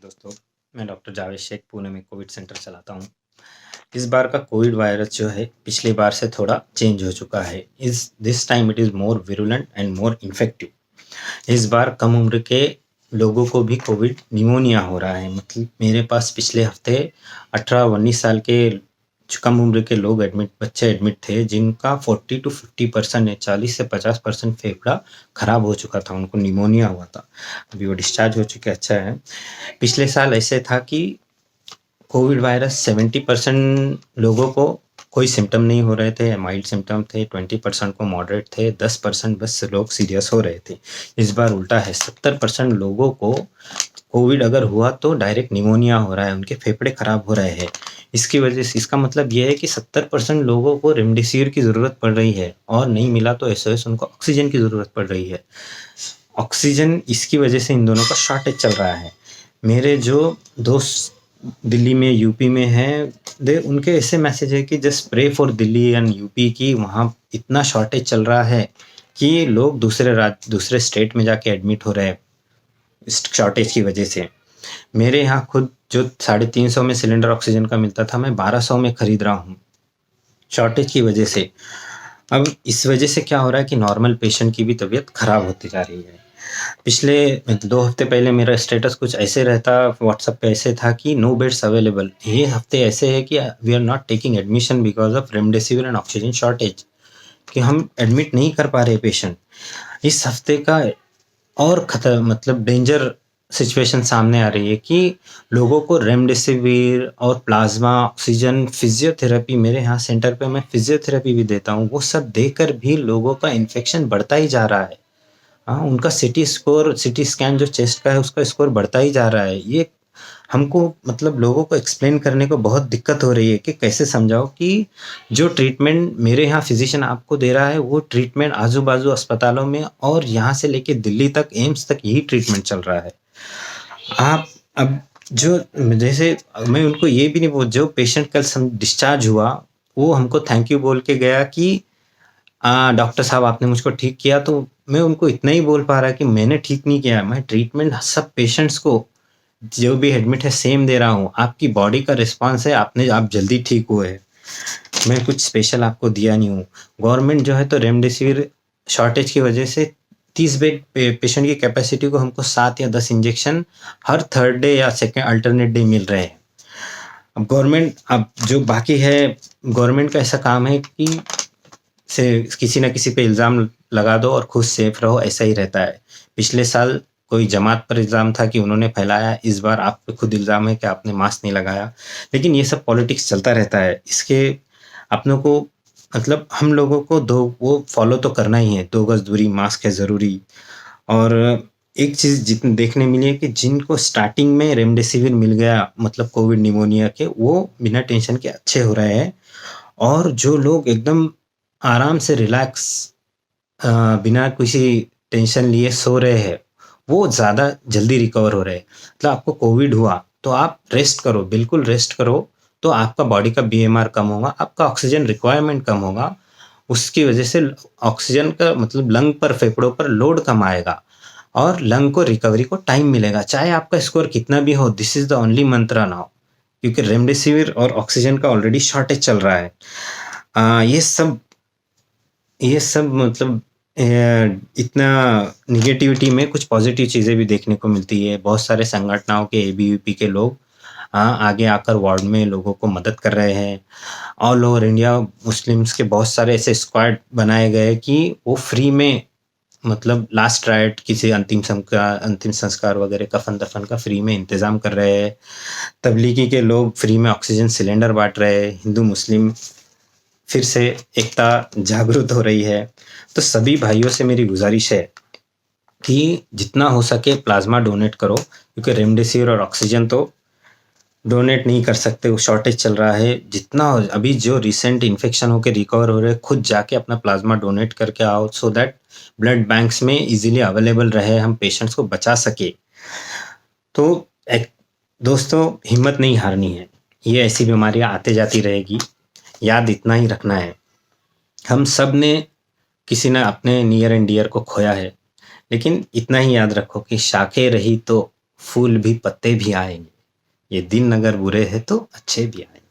दोस्तों, मैं डॉक्टर जावेद शेख पुणे में कोविड सेंटर चलाता हूँ। इस बार का कोविड वायरस जो है पिछली बार से थोड़ा चेंज हो चुका है। इस this time it is more virulent and more infective. इस बार कम उम्र के लोगों को भी कोविड निमोनिया हो रहा है। मतलब मेरे पास पिछले हफ्ते 18-19 साल के जो कम उम्र के लोग बच्चे एडमिट थे, जिनका 40 to 50% या 40 से 50% फेफड़ा खराब हो चुका था, उनको निमोनिया हुआ था। अभी वो डिस्चार्ज हो चुके, अच्छा है। पिछले साल ऐसे था कि कोविड वायरस 70% लोगों को कोई सिम्टम नहीं हो रहे थे, माइल्ड सिम्टम थे, 20% को मॉडरेट थे, 10% बस लोग सीरियस हो रहे थे। इस बार उल्टा है, 70% लोगों को कोविड अगर हुआ तो डायरेक्ट निमोनिया हो रहा है, उनके फेफड़े खराब हो रहे हैं। इसकी वजह से इसका मतलब ये है कि 70% लोगों को रेमडेसिविर की ज़रूरत पड़ रही है, और नहीं मिला तो एसओएस उनको ऑक्सीजन की ज़रूरत पड़ रही है। ऑक्सीजन इसकी वजह से इन दोनों का शॉर्टेज चल रहा है। मेरे जो दोस्त दिल्ली में, यूपी में हैं, उनके ऐसे मैसेज है कि just pray for Delhi and UP की वहाँ इतना शॉर्टेज चल रहा है कि लोग दूसरे स्टेट में जाके एडमिट हो रहे हैं इस शॉर्टेज की वजह से। मेरे यहाँ खुद जो 350 में सिलेंडर ऑक्सीजन का मिलता था, मैं 1200 में खरीद रहा हूँ शॉर्टेज की वजह से। अब इस वजह से क्या हो रहा है कि नॉर्मल पेशेंट की भी तबीयत खराब होती जा रही है। पिछले 2 हफ्ते पहले मेरा स्टेटस कुछ ऐसे रहता, व्हाट्सएप पे ऐसे था कि नो बेड्स अवेलेबल। ये हफ्ते ऐसे है कि we are not taking admission because of remdesivir and oxygen shortage, कि हम एडमिट नहीं कर पा रहे पेशेंट। इस हफ्ते का और खतर मतलब डेंजर सिचुएशन सामने आ रही है कि लोगों को रेमडेसिविर और प्लाज्मा ऑक्सीजन, फिजियोथेरेपी, मेरे यहाँ सेंटर पे मैं फिजियोथेरेपी भी देता हूँ, वो सब देकर भी लोगों का इन्फेक्शन बढ़ता ही जा रहा है। हाँ, उनका सिटी स्कैन जो चेस्ट का है उसका स्कोर बढ़ता ही जा रहा है। ये हमको मतलब लोगों को एक्सप्लेन करने को बहुत दिक्कत हो रही है कि कैसे समझाओ कि जो ट्रीटमेंट मेरे यहाँ फिजिशियन आपको दे रहा है, वो ट्रीटमेंट आजू बाजू अस्पतालों में और यहाँ से लेके दिल्ली तक, एम्स तक यही ट्रीटमेंट चल रहा है। आप अब जो जैसे मैं उनको ये भी नहीं बोल, जो पेशेंट कल डिस्चार्ज हुआ वो हमको थैंक यू बोल के गया कि डॉक्टर साहब आपने मुझको ठीक किया। तो मैं उनको इतना ही बोल पा रहा कि मैंने ठीक नहीं किया, मैं ट्रीटमेंट सब पेशेंट्स को जो भी एडमिट है सेम दे रहा हूँ। आपकी बॉडी का रिस्पॉन्स है, आप जल्दी ठीक हुए हैं, मैं कुछ स्पेशल आपको दिया नहीं हूँ। गवर्नमेंट जो है तो रेमडेसिविर शॉर्टेज की वजह से 30 बेड पेशेंट की कैपेसिटी को हमको 7 या 10 इंजेक्शन हर थर्ड डे या सेकेंड अल्टरनेट डे मिल रहे हैं। अब जो बाकी है, गवर्नमेंट का ऐसा काम है कि से किसी ना किसी पे इल्ज़ाम लगा दो और खुद सेफ रहो, ऐसा ही रहता है। पिछले साल कोई जमात पर इल्ज़ाम था कि उन्होंने फैलाया, इस बार आप पे खुद इल्ज़ाम है कि आपने मास्क नहीं लगाया। लेकिन ये सब पॉलिटिक्स चलता रहता है। इसके अपनों को मतलब हम लोगों को वो फॉलो तो करना ही है, 2 गज़ दूरी, मास्क है ज़रूरी। और एक चीज़ जितनी देखने मिली है कि जिनको स्टार्टिंग में रेमडेसिविर मिल गया, मतलब कोविड निमोनिया के, वो बिना टेंशन के अच्छे हो रहे हैं। और जो लोग एकदम आराम से रिलैक्स बिना किसी टेंशन लिए सो रहे हैं, वो ज़्यादा जल्दी रिकवर हो रहे हैं। मतलब आपको कोविड हुआ तो आप रेस्ट करो, बिल्कुल रेस्ट करो, तो आपका बॉडी का बीएमआर कम होगा, आपका ऑक्सीजन रिक्वायरमेंट कम होगा। उसकी वजह से ऑक्सीजन का मतलब लंग पर, फेफड़ों पर लोड कम आएगा और लंग को रिकवरी को टाइम मिलेगा, चाहे आपका स्कोर कितना भी हो। This is the only Mantra now, क्योंकि रेमडेसिविर और ऑक्सीजन का ऑलरेडी शॉर्टेज चल रहा है। ये सब मतलब इतना निगेटिविटी में कुछ पॉजिटिव चीज़ें भी देखने को मिलती है। बहुत सारे संगठनों के, एबीवीपी के लोग आगे आकर वार्ड में लोगों को मदद कर रहे हैं। ऑल ओवर इंडिया मुस्लिम्स के बहुत सारे ऐसे स्क्वाड बनाए गए कि वो फ्री में, मतलब लास्ट राइट, किसी अंतिम संस्कार वगैरह, कफन दफन का फ्री में इंतज़ाम कर रहे हैं। तबलीगी के लोग फ्री में ऑक्सीजन सिलेंडर बांट रहे हैं। हिंदू मुस्लिम फिर से एकता जागृत हो रही है। तो सभी भाइयों से मेरी गुजारिश है कि जितना हो सके प्लाज्मा डोनेट करो, क्योंकि रेमडेसिविर और ऑक्सीजन तो डोनेट नहीं कर सकते, वो शॉर्टेज चल रहा है। जितना अभी जो रिसेंट इन्फेक्शन होकर रिकवर हो रहे हैं, खुद जाके अपना प्लाज्मा डोनेट करके आओ, सो दैट ब्लड बैंक्स में इजीली अवेलेबल रहे, हम पेशेंट्स को बचा सके। तो दोस्तों, हिम्मत नहीं हारनी है। ये ऐसी बीमारियां आते जाती रहेगी, याद इतना ही रखना है, हम सब ने किसी ने अपने नियर एंड डियर को खोया है। लेकिन इतना ही याद रखो कि शाखें रही तो फूल भी पत्ते भी आएंगे, ये दिन अगर बुरे हैं तो अच्छे भी आएंगे।